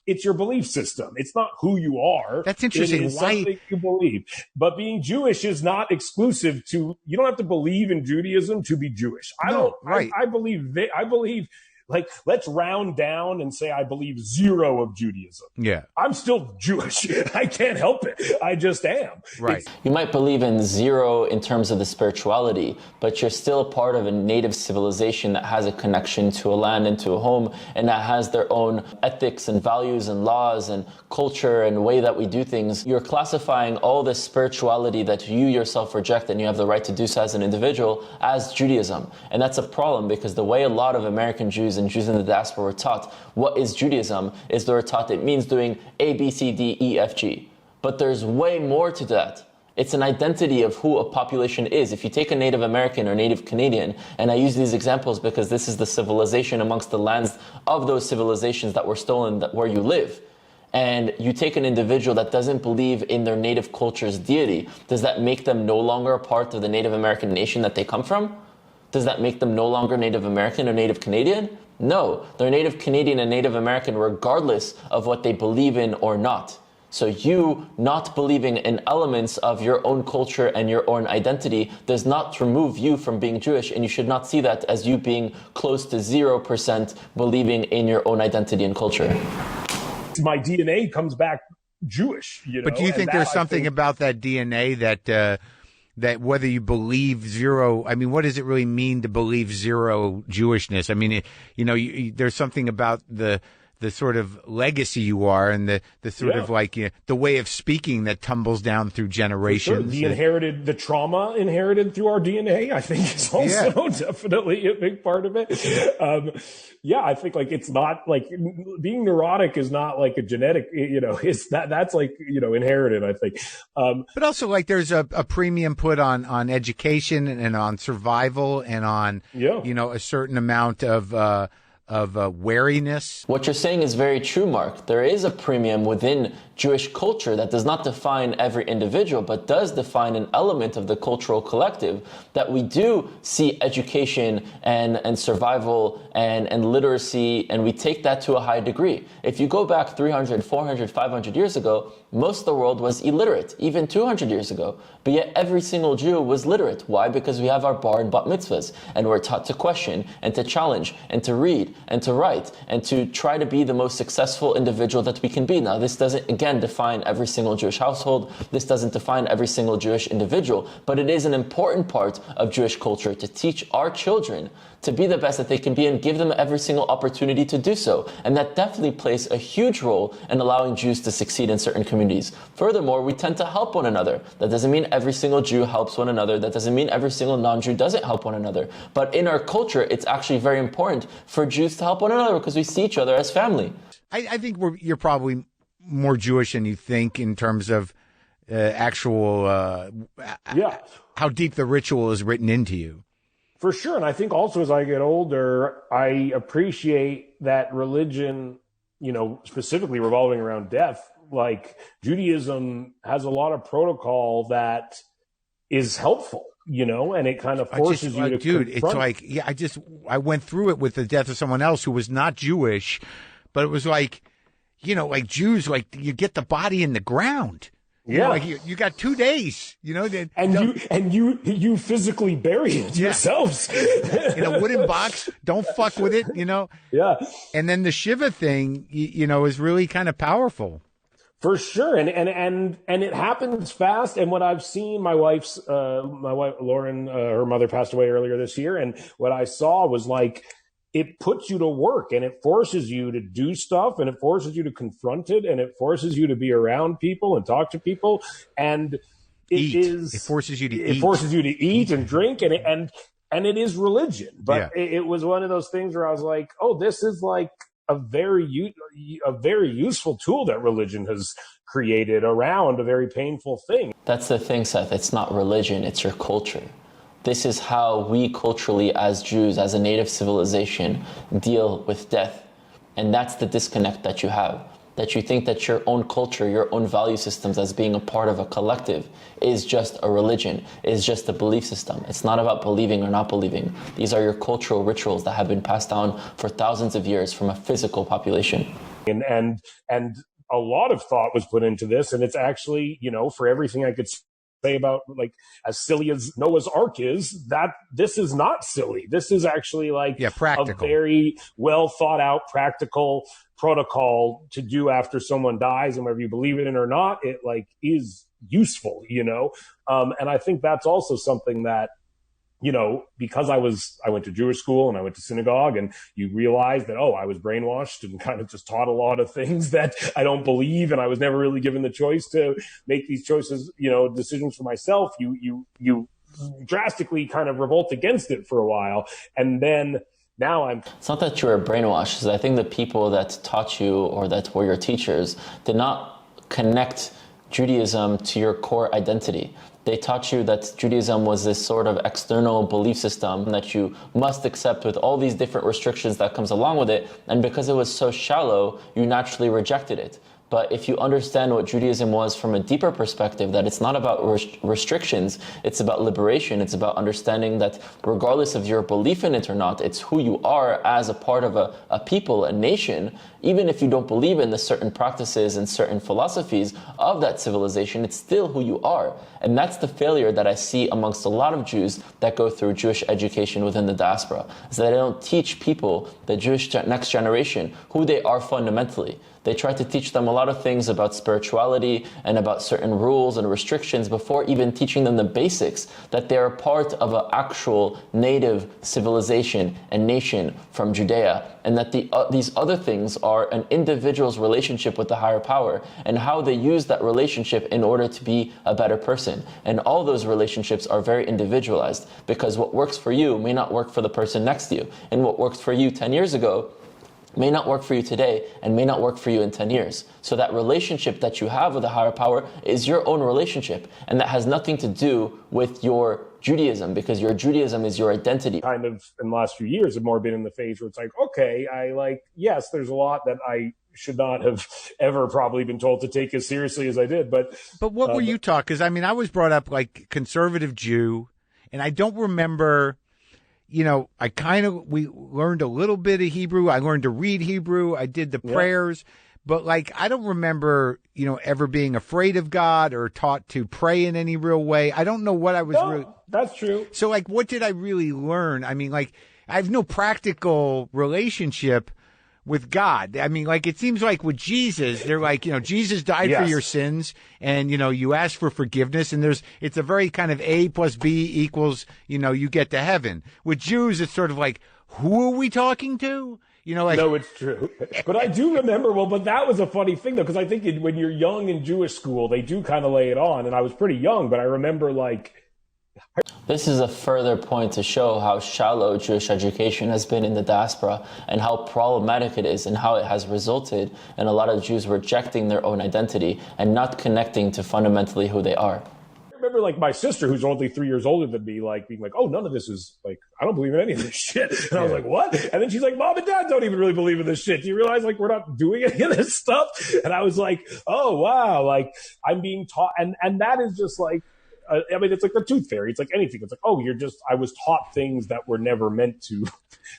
It's your belief system. It's not who you are. That's interesting. It is something you believe. But being Jewish is not exclusive to, you don't have to believe in Judaism to be Jewish. I believe like, let's round down and say I believe 0 of Judaism. Yeah. I'm still Jewish. I can't help it. I just am. Right. You might believe in 0 in terms of the spirituality, but you're still part of a native civilization that has a connection to a land and to a home, and that has their own ethics and values and laws and culture and way that we do things. You're classifying all this spirituality that you yourself reject, and you have the right to do so as an individual, as Judaism. And that's a problem, because the way a lot of American Jews and Jews in the diaspora were taught what is Judaism is they were taught it means doing A, B, C, D, E, F, G. But there's way more to that. It's an identity of who a population is. If you take a Native American or Native Canadian, and I use these examples because this is the civilization amongst the lands of those civilizations that were stolen where you live, and you take an individual that doesn't believe in their native culture's deity, does that make them no longer a part of the Native American nation that they come from? Does that make them no longer Native American or Native Canadian? No, they're Native Canadian and Native American regardless of what they believe in or not. So you not believing in elements of your own culture and your own identity does not remove you from being Jewish, and you should not see that as you being close to 0% believing in your own identity and culture. My DNA comes back Jewish, you know. But do you think there's something about that DNA that whether you believe 0, I mean, what does it really mean to believe 0 Jewishness? I mean, there's something about the sort of legacy you are and the sort of like the way of speaking that tumbles down through generations. Sure. The trauma inherited through our DNA, I think, is also definitely a big part of it. I think like it's not like being neurotic is not like a genetic, it's that's like, inherited, I think. But also like there's a premium put on education and on survival and on, a certain amount of wariness. What you're saying is very true, Mark. There is a premium within Jewish culture that does not define every individual, but does define an element of the cultural collective, that we do see education and survival and literacy, and we take that to a high degree. If you go back 300, 400, 500 years ago, most of the world was illiterate, even 200 years ago. But yet every single Jew was literate. Why? Because we have our bar and bat mitzvahs, and we're taught to question and to challenge and to read and to write and to try to be the most successful individual that we can be. Now, this doesn't, again, define every single Jewish household. This doesn't define every single Jewish individual, but it is an important part of Jewish culture to teach our children to be the best that they can be and give them every single opportunity to do so. And that definitely plays a huge role in allowing Jews to succeed in certain communities. Furthermore, we tend to help one another. That doesn't mean every single Jew helps one another. That doesn't mean every single non-Jew doesn't help one another. But in our culture, it's actually very important for Jews to help one another because we see each other as family. I think you're probably more Jewish than you think in terms of how deep the ritual is written into you. For sure. And I think also as I get older, I appreciate that religion, specifically revolving around death, like Judaism has a lot of protocol that is helpful. and it kind of forces you to dude, confront. it's like, I went through it with the death of someone else who was not Jewish, but it was like, like Jews, like you get the body in the ground. Like you got 2 days, and you physically bury it yourselves in a wooden box. Don't fuck with it, Yeah. And then the Shiva thing, is really kind of powerful. For sure. And it happens fast. And what I've seen, my wife, Lauren, her mother passed away earlier this year. And what I saw was like, it puts you to work and it forces you to do stuff and it forces you to confront it and it forces you to be around people and talk to people. And it forces you to eat. It forces you to eat and drink and it is religion. But it was one of those things where I was like, oh, this is like a very useful tool that religion has created around a very painful thing. That's the thing, Seth. It's not religion, it's your culture. This is how we culturally, as Jews, as a native civilization, deal with death. And that's the disconnect that you have. That you think that your own culture, your own value systems as being a part of a collective is just a religion, is just a belief system. It's not about believing or not believing. These are your cultural rituals that have been passed down for thousands of years from a physical population. And a lot of thought was put into this, and it's actually, for everything I could say about, like, as silly as Noah's Ark is, that this is not silly. This is actually like a very well thought out, practical protocol to do after someone dies, and whether you believe it in or not, it like is useful, and I think that's also something that, because I went to Jewish school and I went to synagogue, and you realize that, I was brainwashed and kind of just taught a lot of things that I don't believe. And I was never really given the choice to make these choices, decisions for myself. You drastically kind of revolt against it for a while. And then now It's not that you were brainwashed. I think the people that taught you or that were your teachers did not connect Judaism to your core identity. They taught you that Judaism was this sort of external belief system that you must accept with all these different restrictions that comes along with it. And because it was so shallow, you naturally rejected it. But if you understand what Judaism was from a deeper perspective, that it's not about restrictions, it's about liberation, it's about understanding that regardless of your belief in it or not, it's who you are as a part of a people, a nation. Even if you don't believe in the certain practices and certain philosophies of that civilization, it's still who you are. And that's the failure that I see amongst a lot of Jews that go through Jewish education within the diaspora, is that they don't teach people, the Jewish next generation, who they are fundamentally. They try to teach them a lot of things about spirituality and about certain rules and restrictions before even teaching them the basics, that they are part of an actual native civilization and nation from Judea, and that these other things are an individual's relationship with the higher power and how they use that relationship in order to be a better person. And all those relationships are very individualized, because what works for you may not work for the person next to you, and what worked for you 10 years ago may not work for you today and may not work for you in 10 years. So that relationship that you have with a higher power is your own relationship, and that has nothing to do with your Judaism, because your Judaism is your identity. Kind of in the last few years have more been in the phase where it's like, okay, yes, there's a lot that I should not have ever probably been told to take as seriously as I did. But what were you taught? Because I was brought up like conservative Jew, and I don't remember. We learned a little bit of Hebrew. I learned to read Hebrew. I did the prayers, but I don't remember, ever being afraid of God or taught to pray in any real way. I don't know what I was really. That's true. So what did I really learn? I have no practical relationship with God. It seems like with Jesus, they're like, Jesus died for your sins, and, you ask for forgiveness, and it's a very kind of A plus B equals, you get to heaven. With Jews, it's sort of like, who are we talking to? No, it's true. But I do remember, but that was a funny thing, though, because I think when you're young in Jewish school, they do kind of lay it on, and I was pretty young, but I remember This is a further point to show how shallow Jewish education has been in the diaspora and how problematic it is, and how it has resulted in a lot of Jews rejecting their own identity and not connecting to fundamentally who they are. I remember my sister, who's only 3 years older than me, being like, oh, none of this is I don't believe in any of this shit. And I was like, what? And then she's like, Mom and Dad don't even really believe in this shit. Do you realize we're not doing any of this stuff? And I was like, oh, wow. I'm being taught. And that is just I mean, it's like the tooth fairy. It's like anything. It's like, oh, I was taught things that were never meant to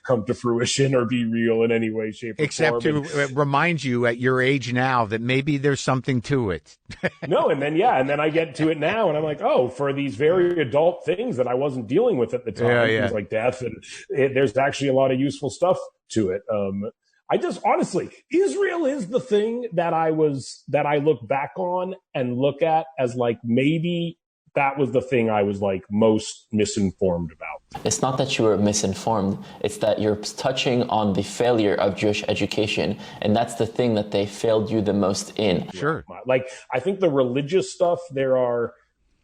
come to fruition or be real in any way, shape, or Except form. to remind you at your age now that maybe there's something to it. No, and then I get to it now, and I'm like, oh, for these very adult things that I wasn't dealing with at the time, things like death, and there's actually a lot of useful stuff to it. I just honestly, Israel is the thing that I look back on and look at as like maybe that was the thing I was like most misinformed about. It's not that you were misinformed. It's that you're touching on the failure of Jewish education. And that's the thing that they failed you the most in. Sure. Like, I think the religious stuff,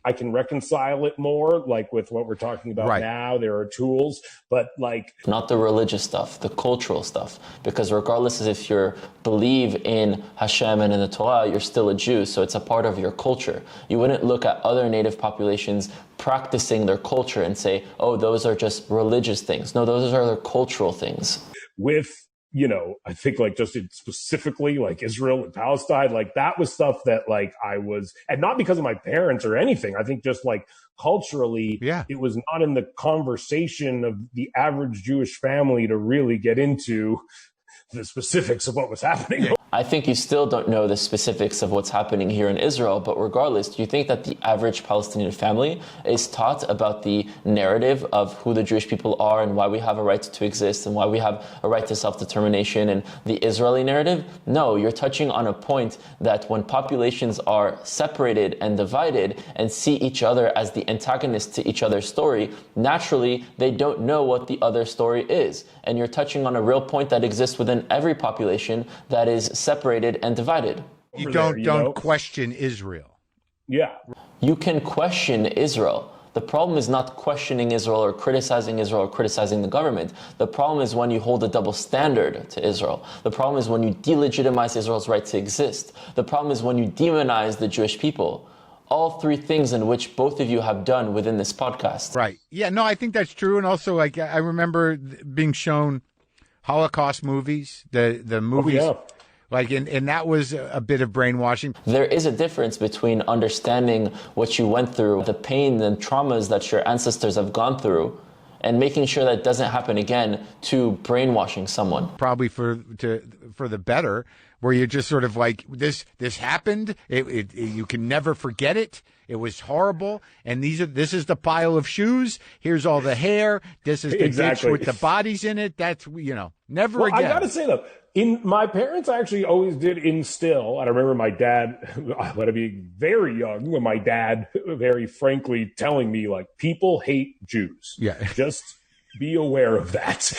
I can reconcile it more, like with what we're talking about now. There are tools, but like... Not the religious stuff, the cultural stuff. Because regardless of if you believe in Hashem and in the Torah, you're still a Jew, so it's a part of your culture. You wouldn't look at other native populations practicing their culture and say, oh, those are just religious things. No, those are their cultural things. With... I think like just specifically like Israel and Palestine, like that was stuff that like I was, and not because of my parents or anything. I think just like culturally, it was not in the conversation of the average Jewish family to really get into the specifics of what was happening. I think you still don't know the specifics of what's happening here in Israel, but regardless, do you think that the average Palestinian family is taught about the narrative of who the Jewish people are and why we have a right to exist and why we have a right to self-determination and the Israeli narrative? No, you're touching on a point that when populations are separated and divided and see each other as the antagonist to each other's story, naturally, they don't know what the other story is. And you're touching on a real point that exists within every population that is separated and divided. You don't question Israel. Yeah. You can question Israel. The problem is not questioning Israel or criticizing the government. The problem is when you hold a double standard to Israel. The problem is when you delegitimize Israel's right to exist. The problem is when you demonize the Jewish people. All three things in which both of you have done within this podcast. Right. Yeah, no, I think that's true. And also, like, I remember being shown Holocaust movies, the movies. Oh, yeah. Like, and that was a bit of brainwashing. There is a difference between understanding what you went through, the pain and traumas that your ancestors have gone through, and making sure that doesn't happen again, to brainwashing someone. Probably for the better, where you're just sort of like, this happened, you can never forget it. It was horrible, and this is the pile of shoes. Here's all the hair. This is the ditch with the bodies in it. That's, never again. I got to say, though, my parents actually always did instill, and I remember my dad, when I was very young, when my dad very frankly telling me, like, people hate Jews. Yeah. Just be aware of that.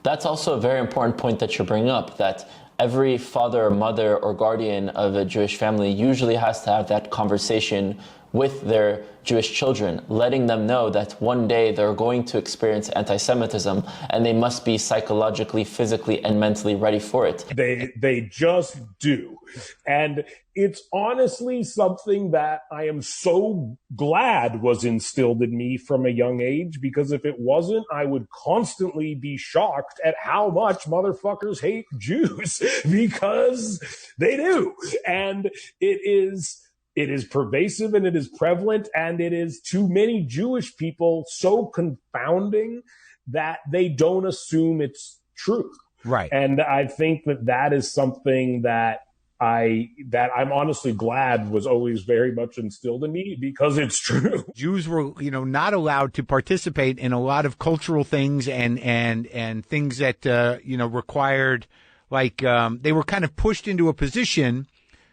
That's also a very important point that you're bringing up, that every father or mother or guardian of a Jewish family usually has to have that conversation with their Jewish children, letting them know that one day they're going to experience anti-Semitism and they must be psychologically, physically, and mentally ready for it. They just do. And it's honestly something that I am so glad was instilled in me from a young age, because if it wasn't, I would constantly be shocked at how much motherfuckers hate Jews, because they do. And it is pervasive and it is prevalent, and it is to many Jewish people so confounding that they don't assume it's truth. Right. And I think that is something that I'm honestly glad was always very much instilled in me, because it's true. Jews were, not allowed to participate in a lot of cultural things and things that, required, like, they were kind of pushed into a position.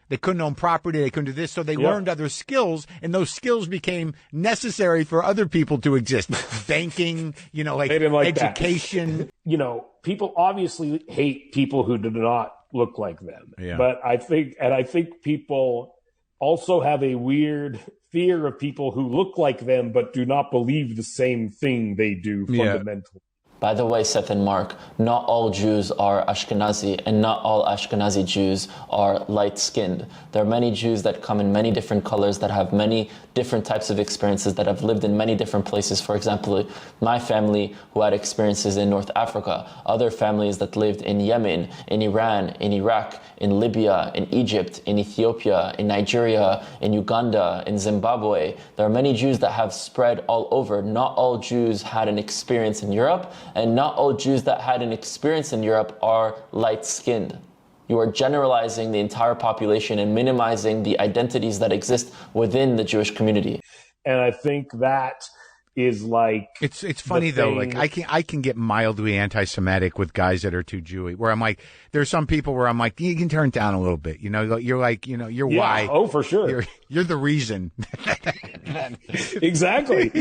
They couldn't own property. They couldn't do this. So they learned other skills, and those skills became necessary for other people to exist. Banking, like education. That. People obviously hate people who do not look like them. Yeah. But I think people also have a weird fear of people who look like them but do not believe the same thing they do fundamentally. By the way, Seth and Mark, not all Jews are Ashkenazi, and not all Ashkenazi Jews are light-skinned. There are many Jews that come in many different colors, that have many different types of experiences, that have lived in many different places. For example, my family who had experiences in North Africa, other families that lived in Yemen, in Iran, in Iraq, in Libya, in Egypt, in Ethiopia, in Nigeria, in Uganda, in Zimbabwe. There are many Jews that have spread all over. Not all Jews had an experience in Europe, and not all Jews that had an experience in Europe are light-skinned. You are generalizing the entire population and minimizing the identities that exist within the Jewish community. And I think that is like it's funny though. Like I can get mildly anti-Semitic with guys that are too Jewy. Where I'm like, there's some people where I'm like, you can turn it down a little bit. You know, you're like, you know, you're why. Oh, for sure. You're the reason. Exactly.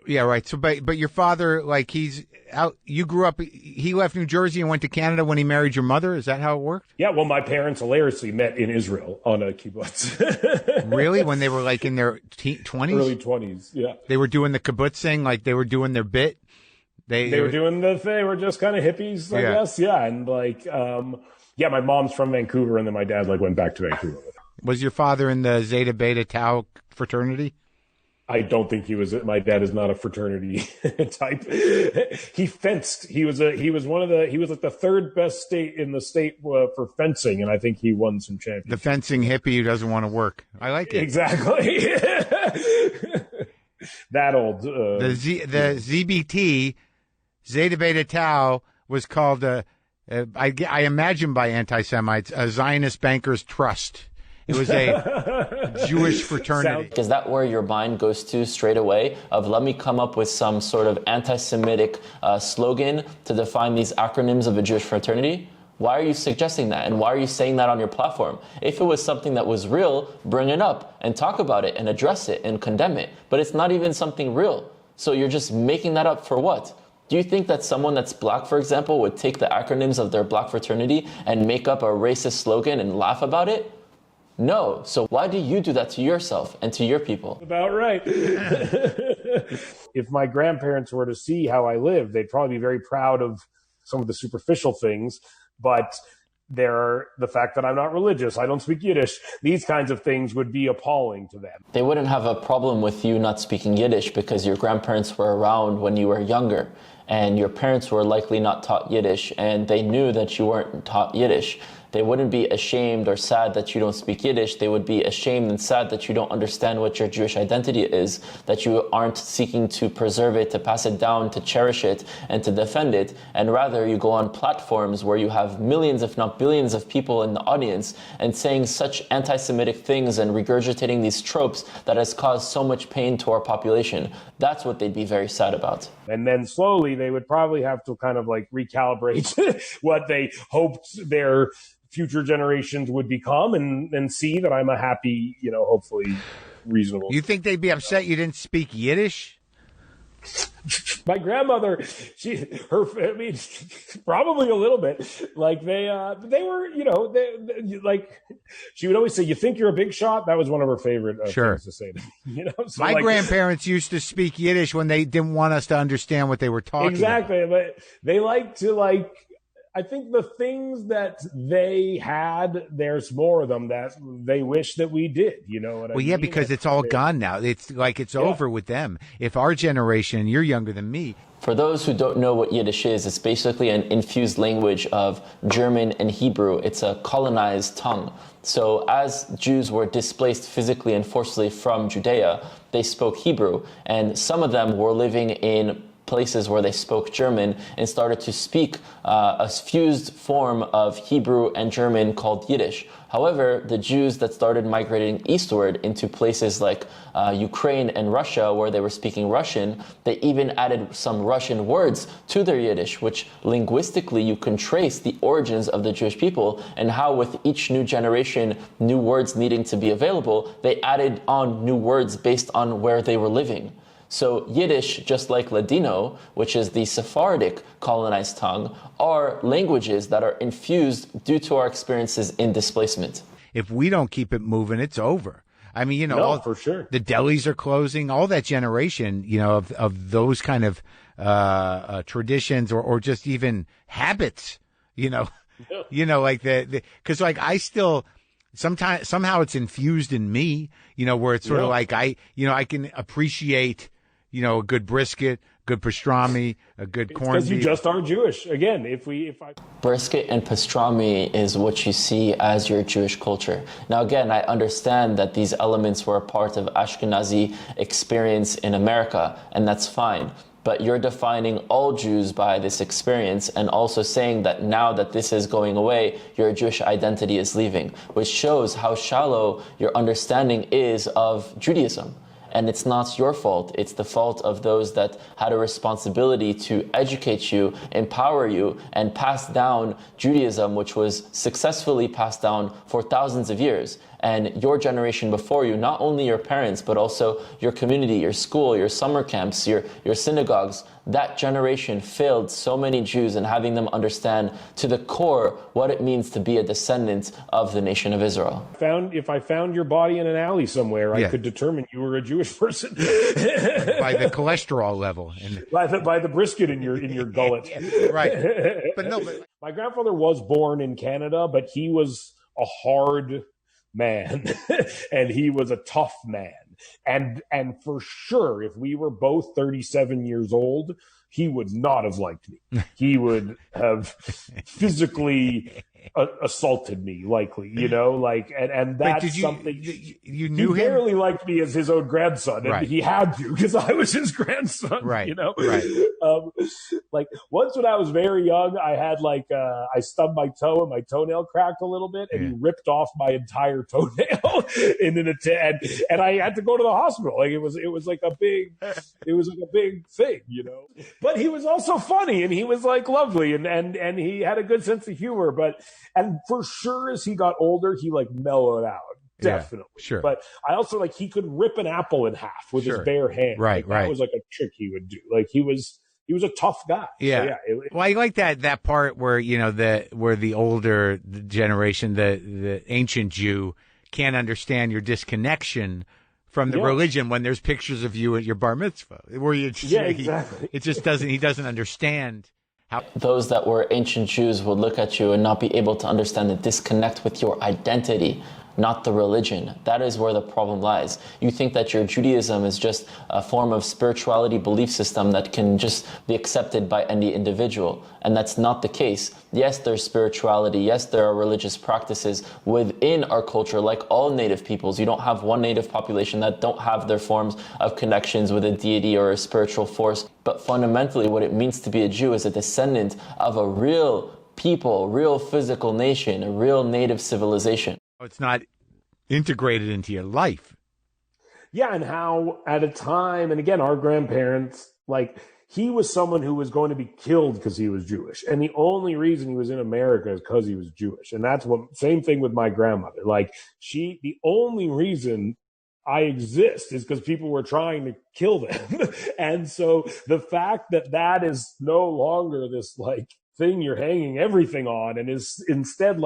Yeah, right. So, but your father, like, he's out. You grew up. He left New Jersey and went to Canada when he married your mother. Is that how it worked? Yeah. Well, my parents hilariously met in Israel on a kibbutz. Really? When they were like in their 20s? Early 20s. Yeah. They were doing the kibbutz thing, like they were doing their bit. They were doing the thing. They were just kind of hippies, I guess. Yeah. And like, yeah, my mom's from Vancouver, and then my dad like went back to Vancouver with her. Was your father in the Zeta Beta Tau fraternity? I don't think he was. My dad is not a fraternity type. He fenced. He was like the third best state in the state for fencing, and I think he won some championships. The fencing hippie who doesn't want to work. I like it. Exactly. That old. The ZBT, Zeta Beta Tau, was called, I imagine by anti-Semites, a Zionist Bankers Trust. It was a Jewish fraternity. Is that where your mind goes to straight away of let me come up with some sort of anti-Semitic slogan to define these acronyms of a Jewish fraternity? Why are you suggesting that? And why are you saying that on your platform? If it was something that was real, bring it up and talk about it and address it and condemn it. But it's not even something real. So you're just making that up for what? Do you think that someone that's black, for example, would take the acronyms of their black fraternity and make up a racist slogan and laugh about it? No. So why do you do that to yourself and to your people? About right. If my grandparents were to see how I live, they'd probably be very proud of some of the superficial things, but the fact that I'm not religious, I don't speak Yiddish, these kinds of things would be appalling to them. They wouldn't have a problem with you not speaking Yiddish because your grandparents were around when you were younger, and your parents were likely not taught Yiddish, and they knew that you weren't taught Yiddish. They wouldn't be ashamed or sad that you don't speak Yiddish. They would be ashamed and sad that you don't understand what your Jewish identity is, that you aren't seeking to preserve it, to pass it down, to cherish it, and to defend it. And rather, you go on platforms where you have millions, if not billions, of people in the audience and saying such anti-Semitic things and regurgitating these tropes that has caused so much pain to our population. That's what they'd be very sad about. And then slowly, they would probably have to kind of like recalibrate what they hoped their future generations would become and see that I'm a happy, hopefully reasonable. You think they'd be upset you didn't speak Yiddish? My grandmother, probably a little bit. Like they were, like she would always say, "You think you're a big shot?" That was one of her favorite things to say. So my grandparents used to speak Yiddish when they didn't want us to understand what they were talking exactly, about. But they like to I think the things that they had, there's more of them that they wish that we did. You know what I mean? Well, yeah, because it's all gone now. It's like it's over with them. If our generation, you're younger than me. For those who don't know what Yiddish is, it's basically an infused language of German and Hebrew. It's a colonized tongue. So as Jews were displaced physically and forcibly from Judea, they spoke Hebrew, and some of them were living in places where they spoke German and started to speak a fused form of Hebrew and German called Yiddish. However, the Jews that started migrating eastward into places like Ukraine and Russia, where they were speaking Russian, they even added some Russian words to their Yiddish, which linguistically you can trace the origins of the Jewish people and how with each new generation, new words needing to be available, they added on new words based on where they were living. So Yiddish, just like Ladino, which is the Sephardic colonized tongue, are languages that are infused due to our experiences in displacement. If we don't keep it moving, it's over. I mean, No, for sure. the delis are closing. All that generation, of those kind of traditions or just even habits, Yeah. like because like I still somehow it's infused in me, where it's sort of like I can appreciate, a good brisket, good pastrami, a good corned beef. Because you just are Jewish. Again, if I Brisket and pastrami is what you see as your Jewish culture. Now, again, I understand that these elements were a part of Ashkenazi experience in America, and that's fine. But you're defining all Jews by this experience and also saying that now that this is going away, your Jewish identity is leaving, which shows how shallow your understanding is of Judaism. And it's not your fault. It's the fault of those that had a responsibility to educate you, empower you, and pass down Judaism, which was successfully passed down for thousands of years. And your generation before you, not only your parents, but also your community, your school, your summer camps, your synagogues, that generation failed so many Jews in having them understand to the core what it means to be a descendant of the nation of Israel. If I found your body in an alley somewhere, I could determine you were a Jewish person by the cholesterol level and by the brisket in your gullet. Right. But My grandfather was born in Canada, but he was a hard man and he was a tough man. And for sure, if we were both 37 years old, he would not have liked me. He would have physically assaulted me, likely, and that's something. You knew he him? barely liked me as his own grandson, and Right. he had to because I was his grandson. Right. Right. Like once when I was very young, I had I stubbed my toe and my toenail cracked a little bit, and he ripped off my entire toenail and I had to go to the hospital. Like it was like a big thing, But he was also funny and he was like lovely and he had a good sense of humor. And for sure, as he got older, he mellowed out. Definitely. Yeah, sure. But I also he could rip an apple in half with his bare hand. Right. That was a trick he would do. He was a tough guy. Yeah. So, well, I like that part where, where the older generation, the ancient Jew can't understand your disconnection from the religion when there's pictures of you at your bar mitzvah, where exactly. He doesn't understand how. Those that were ancient Jews would look at you and not be able to understand the disconnect with your identity, not the religion. That is where the problem lies. You think that your Judaism is just a form of spirituality belief system that can just be accepted by any individual. And that's not the case. Yes, there's spirituality. Yes, there are religious practices within our culture, like all native peoples. You don't have one native population that don't have their forms of connections with a deity or a spiritual force. But fundamentally, what it means to be a Jew is a descendant of a real people, real physical nation, a real native civilization. It's not integrated into your life. Yeah, and how at a time, and again, our grandparents, he was someone who was going to be killed because he was Jewish. And the only reason he was in America is because he was Jewish. And that's same thing with my grandmother. The only reason I exist is because people were trying to kill them. And so the fact that is no longer this thing you're hanging everything on and is instead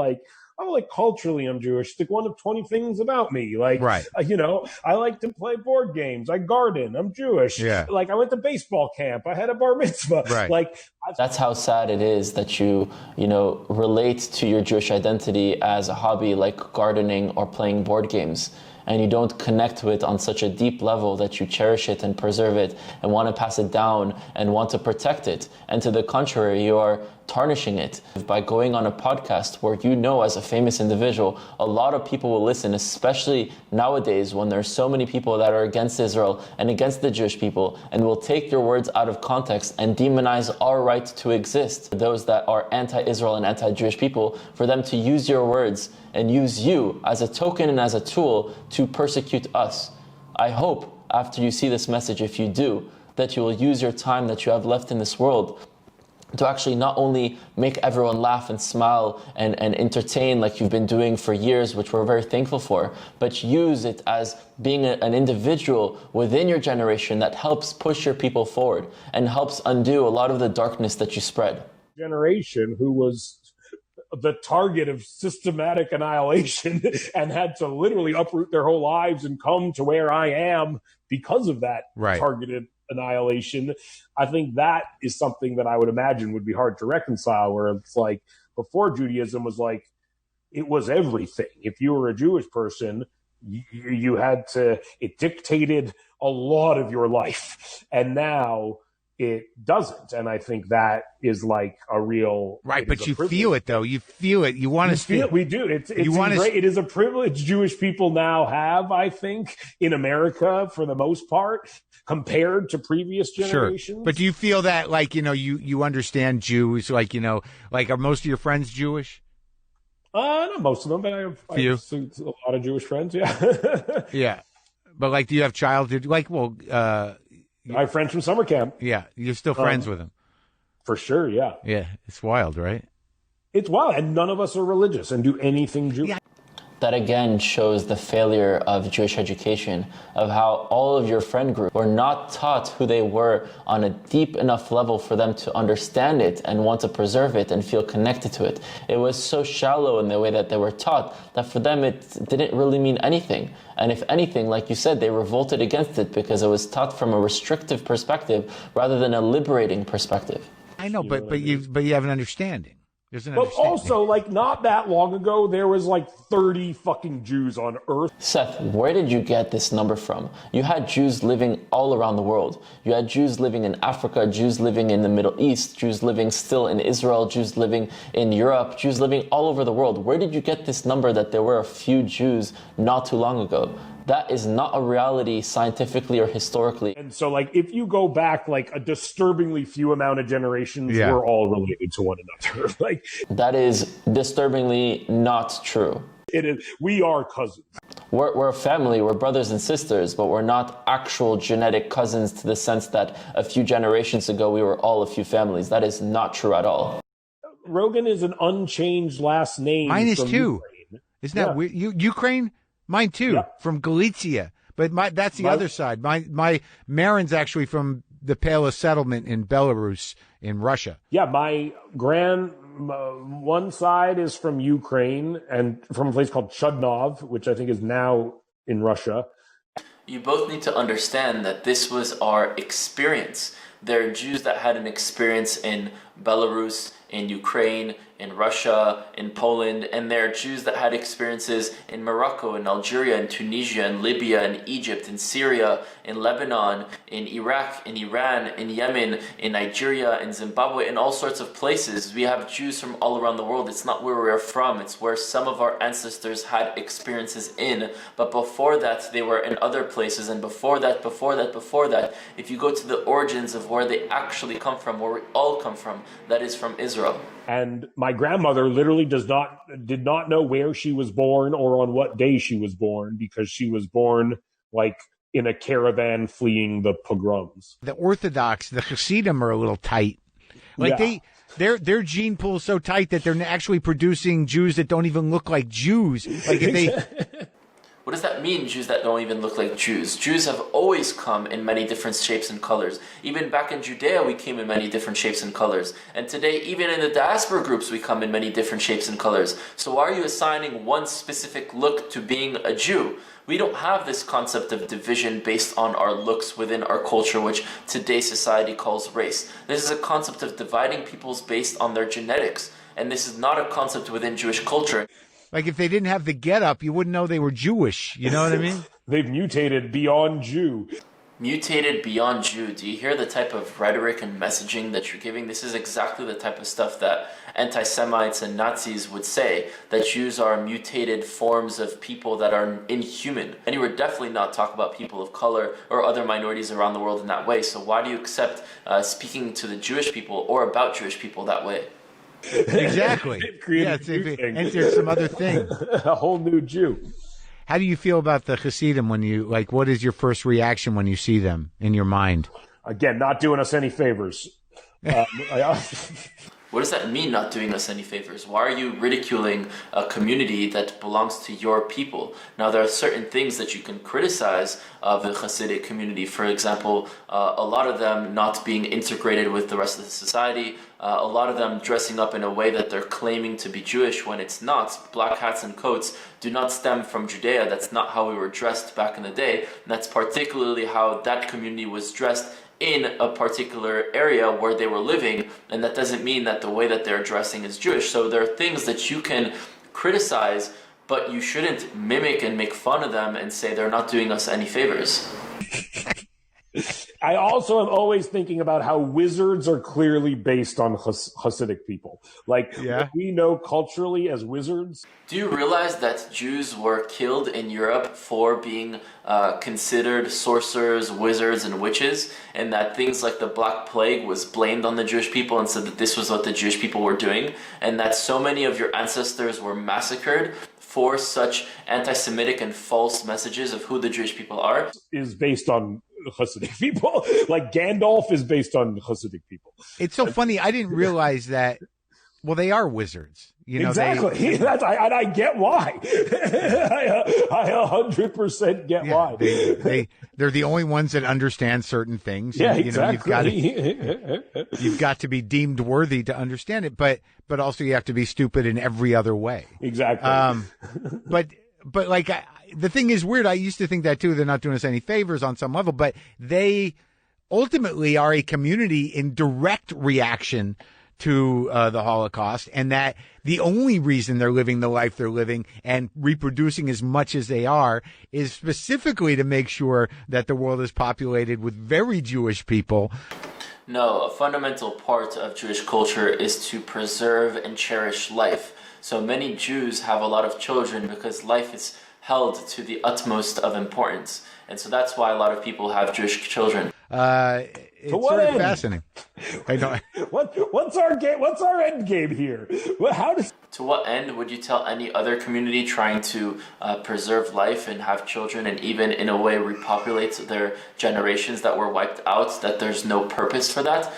culturally I'm Jewish. It's one of 20 things about me. Right. I like to play board games. I garden. I'm Jewish. Yeah. I went to baseball camp. I had a bar mitzvah. Right. That's how sad it is that you relate to your Jewish identity as a hobby like gardening or playing board games. And you don't connect with it on such a deep level that you cherish it and preserve it and want to pass it down and want to protect it. And to the contrary, you are tarnishing it by going on a podcast where as a famous individual, a lot of people will listen, especially nowadays when there's so many people that are against Israel and against the Jewish people and will take your words out of context and demonize our right to exist. Those that are anti-Israel and anti-Jewish people, for them to use your words and use you as a token and as a tool to persecute us. I hope after you see this message, if you do, that you will use your time that you have left in this world to actually not only make everyone laugh and smile and entertain like you've been doing for years, which we're very thankful for, but use it as being an individual within your generation that helps push your people forward and helps undo a lot of the darkness that you spread. Generation who was the target of systematic annihilation and had to literally uproot their whole lives and come to where I am because of that targeted annihilation. I think that is something that I would imagine would be hard to reconcile, where it's like before Judaism was like, it was everything. If you were a Jewish person, you had to, it dictated a lot of your life. And now it doesn't. And I think that is like a real... Right, but you feel it, though. You feel it. You want to feel it. We do. It's great. It is a privilege Jewish people now have, I think, in America for the most part, compared to previous generations. Sure. But do you feel that, like, you understand Jews, like, like are most of your friends Jewish? Not most of them, but I have a lot of Jewish friends, yeah. Yeah. But, like, do you have childhood, like, I have friends from summer camp. Yeah, you're still friends with them. For sure, yeah. Yeah, it's wild, right? It's wild, and none of us are religious and do anything Jewish. Yeah. That again shows the failure of Jewish education, of how all of your friend group were not taught who they were on a deep enough level for them to understand it and want to preserve it and feel connected to it. It was so shallow in the way that they were taught that for them it didn't really mean anything. And if anything, like you said, they revolted against it because it was taught from a restrictive perspective rather than a liberating perspective. I know, but you have an understanding. But also, like, not that long ago, there was like 30 fucking Jews on Earth. Seth, where did you get this number from? You had Jews living all around the world. You had Jews living in Africa, Jews living in the Middle East, Jews living still in Israel, Jews living in Europe, Jews living all over the world. Where did you get this number that there were a few Jews not too long ago? That is not a reality scientifically or historically. And so, like, if you go back, like, a disturbingly few amount of generations, we're all related to one another. Like, that is disturbingly not true. It is. We are cousins. We're a family, we're brothers and sisters, but we're not actual genetic cousins to the sense that a few generations ago we were all a few families. That is not true at all. Rogan is an unchanged last name. Mine is too. Ukraine. Isn't that weird? Ukraine? Mine too, from Galicia. But that's the other side. My Maron's actually from the Pale settlement in Belarus, in Russia. Yeah, my one side is from Ukraine and from a place called Chudnov, which I think is now in Russia. You both need to understand that this was our experience. There are Jews that had an experience in Belarus, in Ukraine, in Russia, in Poland, and there are Jews that had experiences in Morocco, in Algeria, in Tunisia, in Libya, in Egypt, in Syria, in Lebanon, in Iraq, in Iran, in Yemen, in Nigeria, in Zimbabwe, in all sorts of places. We have Jews from all around the world. It's not where we're from, it's where some of our ancestors had experiences in, but before that they were in other places, and before that, if you go to the origins of where they actually come from, where we all come from, that is from Israel. And my grandmother literally did not know where she was born or on what day she was born, because she was born like in a caravan fleeing the pogroms. The Orthodox, the Hasidim are a little tight. Like their gene pool is so tight that they're actually producing Jews that don't even look like Jews. Like if they What does that mean, Jews that don't even look like Jews? Jews have always come in many different shapes and colors. Even back in Judea, we came in many different shapes and colors. And today, even in the diaspora groups, we come in many different shapes and colors. So why are you assigning one specific look to being a Jew? We don't have this concept of division based on our looks within our culture, which today's society calls race. This is a concept of dividing peoples based on their genetics. And this is not a concept within Jewish culture. Like if they didn't have the getup, you wouldn't know they were Jewish. You know what I mean? They've mutated beyond Jew. Mutated beyond Jew. Do you hear the type of rhetoric and messaging that you're giving? This is exactly the type of stuff that anti-Semites and Nazis would say, that Jews are mutated forms of people that are inhuman. And you would definitely not talk about people of color or other minorities around the world in that way. So why do you accept speaking to the Jewish people or about Jewish people that way? Exactly. Enter some other thing. A whole new Jew. How do you feel about the Hasidim when you, like, what is your first reaction when you see them in your mind? Again, not doing us any favors. What does that mean, not doing us any favors? Why are you ridiculing a community that belongs to your people? Now, there are certain things that you can criticize of the Hasidic community. For example, a lot of them not being integrated with the rest of the society, a lot of them dressing up in a way that they're claiming to be Jewish when it's not. Black hats and coats do not stem from Judea. That's not how we were dressed back in the day. And that's particularly how that community was dressed in a particular area where they were living, and that doesn't mean that the way that they're dressing is Jewish. So there are things that you can criticize, but you shouldn't mimic and make fun of them and say they're not doing us any favors. I also am always thinking about how wizards are clearly based on Hasidic people. Like, what we know culturally as wizards. Do you realize that Jews were killed in Europe for being considered sorcerers, wizards, and witches, and that things like the Black Plague was blamed on the Jewish people and said that this was what the Jewish people were doing, and that so many of your ancestors were massacred for such anti-Semitic and false messages of who the Jewish people are? Is based on Hasidic people. Like Gandalf is based on Hasidic people. It's so funny. I didn't realize that. Well, they are wizards. You know, exactly. I get why. I 100% get why. They're the only ones that understand certain things. Yeah, you know, exactly. You've got to be deemed worthy to understand it, but also you have to be stupid in every other way. Exactly. But like the thing is weird. I used to think that too. They're not doing us any favors on some level, but they ultimately are a community in direct reaction to the Holocaust, and that the only reason they're living the life they're living and reproducing as much as they are is specifically to make sure that the world is populated with very Jewish people. No, a fundamental part of Jewish culture is to preserve and cherish life. So many Jews have a lot of children because life is held to the utmost of importance. And so that's why a lot of people have Jewish children. It's sort of fascinating. I know. What's our end game here? To what end would you tell any other community trying to preserve life and have children and even in a way repopulate their generations that were wiped out, that there's no purpose for that?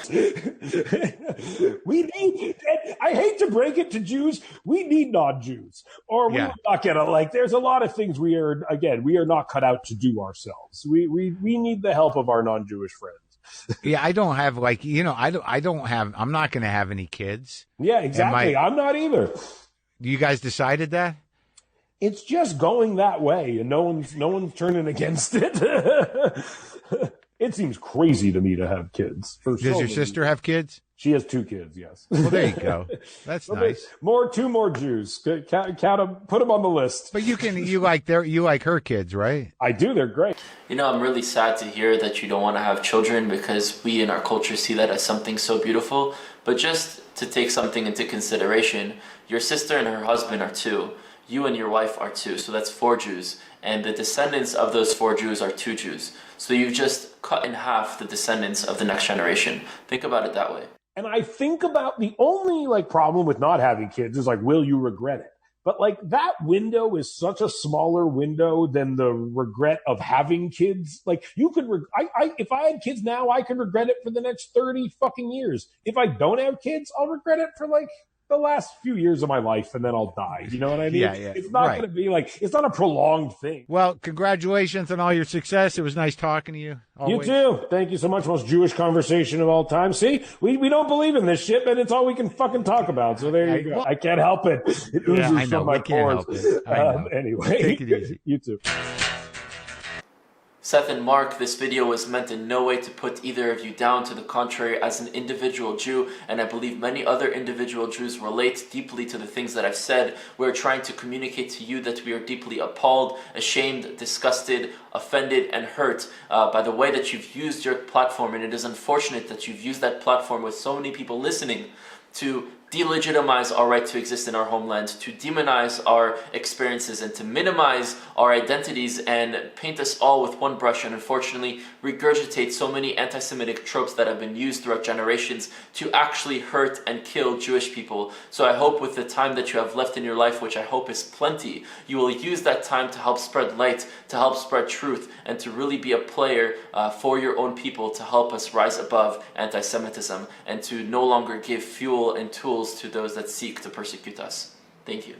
I hate to break it to Jews, we need non-Jews. Or we're not gonna, there's a lot of things we are not cut out to do ourselves. We need the help of our non-Jewish friends. Yeah, I don't have I'm not going to have any kids. Yeah, exactly. I'm not either. You guys decided that? It's just going that way, and no one's turning against it. It seems crazy to me to have kids. Does your sister have kids? She has 2 kids, yes. Well, there you go. That's nice. 2 more Jews. Count them, put them on the list. But you like her kids, right? I do. They're great. You know, I'm really sad to hear that you don't want to have children because we in our culture see that as something so beautiful. But just to take something into consideration, your sister and her husband are 2. You and your wife are 2. So that's 4 Jews. And the descendants of those 4 Jews are 2 Jews. So you've just cut in half the descendants of the next generation. Think about it that way. And I think about the only problem with not having kids is will you regret it? But that window is such a smaller window than the regret of having kids. You could, if I had kids now, I could regret it for the next 30 fucking years. If I don't have kids, I'll regret it for the last few years of my life, and then I'll die. You know what I mean? Yeah. It's not going to be it's not a prolonged thing. Well, congratulations on all your success. It was nice talking to you. Always. You too. Thank you so much. Most Jewish conversation of all time. See, we don't believe in this shit, but it's all we can fucking talk about. So there you go. Well, I can't help it. It oozes from my pores. Anyway, take it easy. You too. Seth and Mark, this video was meant in no way to put either of you down. To the contrary, as an individual Jew, and I believe many other individual Jews relate deeply to the things that I've said, we're trying to communicate to you that we are deeply appalled, ashamed, disgusted, offended, and hurt by the way that you've used your platform, and it is unfortunate that you've used that platform with so many people listening to delegitimize our right to exist in our homeland, to demonize our experiences, and to minimize our identities and paint us all with one brush, and unfortunately regurgitate so many anti-Semitic tropes that have been used throughout generations to actually hurt and kill Jewish people. So I hope with the time that you have left in your life, which I hope is plenty, you will use that time to help spread light, to help spread truth, and to really be a player for your own people to help us rise above anti-Semitism and to no longer give fuel and tools to those that seek to persecute us. Thank you.